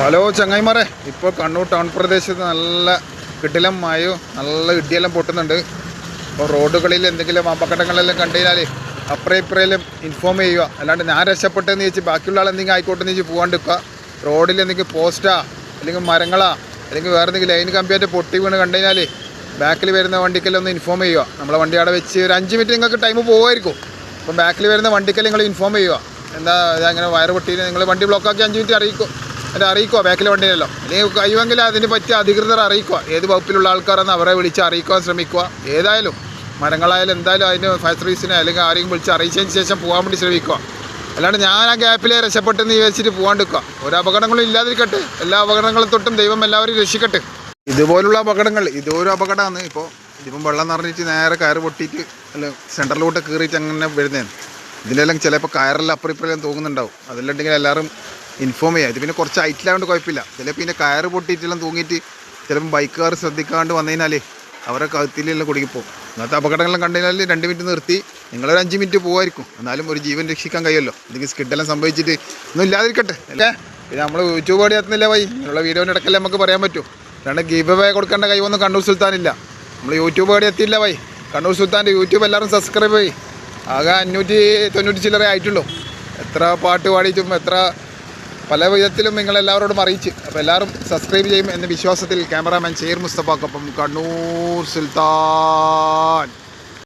Hello ചങ്ങായിമാരെ, ഇപ്പോൾ Kannur town പ്രദേശത്ത് നല്ല കിടിലം മഴയും നല്ല ഇടിയെല്ലാം പൊട്ടുന്നുണ്ട്. അപ്പോൾ റോഡുകളിൽ എന്തെങ്കിലും അപകടങ്ങളെല്ലാം കണ്ടുകഴിഞ്ഞാൽ അപ്പുറം ഇപ്പുറയിലും ഇൻഫോം ചെയ്യുക. അല്ലാണ്ട് ഞാൻ രക്ഷപ്പെട്ടെന്ന് ചോദിച്ച് ബാക്കിയുള്ള ആൾ എന്തെങ്കിലും ആയിക്കോട്ടെന്ന് ചോദിച്ച് പോകാണ്ടിരിക്കുക. റോഡിൽ എന്തെങ്കിലും പോസ്റ്റാ അല്ലെങ്കിൽ മരങ്ങളാ അല്ലെങ്കിൽ വേറെ എന്തെങ്കിലും ലൈൻ കമ്പിയായിട്ട് പൊട്ടി വീണ് കണ്ടുകഴിഞ്ഞാൽ ബാക്കിൽ വരുന്ന വണ്ടിക്കെല്ലാം ഒന്ന് ഇൻഫോം ചെയ്യുക. നമ്മളെ വണ്ടി അവിടെ വെച്ച് ഒരു 5 മിനിറ്റ് നിങ്ങൾക്ക് ടൈം പോകുമായിരിക്കും. അപ്പം ബാക്കിൽ വരുന്ന വണ്ടിക്കെല്ലാം നിങ്ങൾ ഇൻഫോം ചെയ്യുക. എന്താ അങ്ങനെ വയറ് പൊട്ടി നിങ്ങൾ വണ്ടി ബ്ലോക്കാക്കി 5 മിനിറ്റ് അറിയിക്കുക ബാക്കിലെ വണ്ടിയിലല്ലോ. അല്ലെങ്കിൽ കഴിയുമെങ്കിൽ അതിന് പറ്റിയ അധികൃതർ അറിയിക്കുക. ഏത് വകുപ്പിലുള്ള ആൾക്കാരെന്ന് അവരെ വിളിച്ച് അറിയിക്കാൻ ശ്രമിക്കുക. ഏതായാലും മരങ്ങളായാലും എന്തായാലും അതിന് ഫയർ സർവീസിനെ അല്ലെങ്കിൽ ആരെയും വിളിച്ച് അറിയിച്ചതിന് ശേഷം പോകാൻ വേണ്ടി ശ്രമിക്കുക. അല്ലാണ്ട് ഞാൻ ആ ഗ്യാപ്പിലെ രക്ഷപ്പെട്ടെന്ന് വിചാരിച്ചിട്ട് പോകാണ്ടിരിക്കുക. ഒരു അപകടങ്ങളും ഇല്ലാതിരിക്കട്ടെ. എല്ലാ അപകടങ്ങളും തൊട്ടും ദൈവം എല്ലാവരും രക്ഷിക്കട്ടെ. ഇതുപോലുള്ള അപകടങ്ങൾ ഇതൊരു അപകടമാണ്. ഇതിപ്പം വെള്ളം നിറഞ്ഞിട്ട് നേരെ കയറ് പൊട്ടിയിട്ട് അല്ല സെൻറ്ററിലോട്ട് കയറിയിട്ട് അങ്ങനെ വരുന്നതാണ്. ഇതിലെല്ലാം ചിലപ്പോൾ കയറെല്ലാം അപ്പുറം ഇപ്പുറം തൂങ്ങുന്നുണ്ടാവും. അതെല്ലാം ഉണ്ടെങ്കിൽ എല്ലാവരും ഇൻഫോം ചെയ്യുക. ഇത് പിന്നെ കുറച്ച് ഹൈറ്റിലായതുകൊണ്ട് കുഴപ്പമില്ല. ചിലപ്പോൾ പിന്നെ കയറ് പൊട്ടിയിട്ടെല്ലാം തൂങ്ങിയിട്ട് ചിലപ്പം ബൈക്കുകാർ ശ്രദ്ധിക്കാണ്ട് വന്നു കഴിഞ്ഞാൽ അവരെ കഴുത്തിലെല്ലാം കുടുങ്ങിപ്പോവും. ഇന്നത്തെ അപകടങ്ങളെല്ലാം കണ്ടു കഴിഞ്ഞാൽ 2 മിനിറ്റ് നിർത്തി നിങ്ങളൊരു 5 മിനിറ്റ് പോകുമായിരിക്കും. എന്നാലും ഒരു ജീവൻ രക്ഷിക്കാൻ കഴിയുമല്ലോ. എന്തെങ്കിലും സ്കിഡെല്ലാം സംഭവിച്ചിട്ട് ഒന്നും ഇല്ലാതിരിക്കട്ടെ അല്ലേ. പിന്നെ നമ്മൾ യൂട്യൂബ് വഴി എത്തുന്നില്ല വൈ നിങ്ങളുടെ വീഡിയോൻ്റെ ഇടയ്ക്കല്ലേ നമുക്ക് പറയാൻ പറ്റൂ. അല്ലാണ്ട് ഗീവ് അവേ കൊടുക്കേണ്ട കഴിവൊന്നും കണ്ണൂർ സുൽത്താനില്ല. നമ്മൾ യൂട്യൂബ് വഴി എത്തിയില്ല വൈ. കണ്ണൂർ സുൽത്താൻ്റെ യൂട്യൂബ് എല്ലാവരും സബ്സ്ക്രൈബ് ചെയ്യും. ആകെ 590 ചില്ലറ ആയിട്ടുള്ളൂ. എത്ര പാട്ട് പാടിയിട്ടും എത്ര പല വിധത്തിലും നിങ്ങളെല്ലാവരോടും അറിയിച്ച്. അപ്പോൾ എല്ലാവരും സബ്സ്ക്രൈബ് ചെയ്യും എന്ന വിശ്വാസത്തിൽ ക്യാമറാമാൻ ഷെയർ മുസ്തഫാക്കൊപ്പം കണ്ണൂർ സുൽത്താൻ.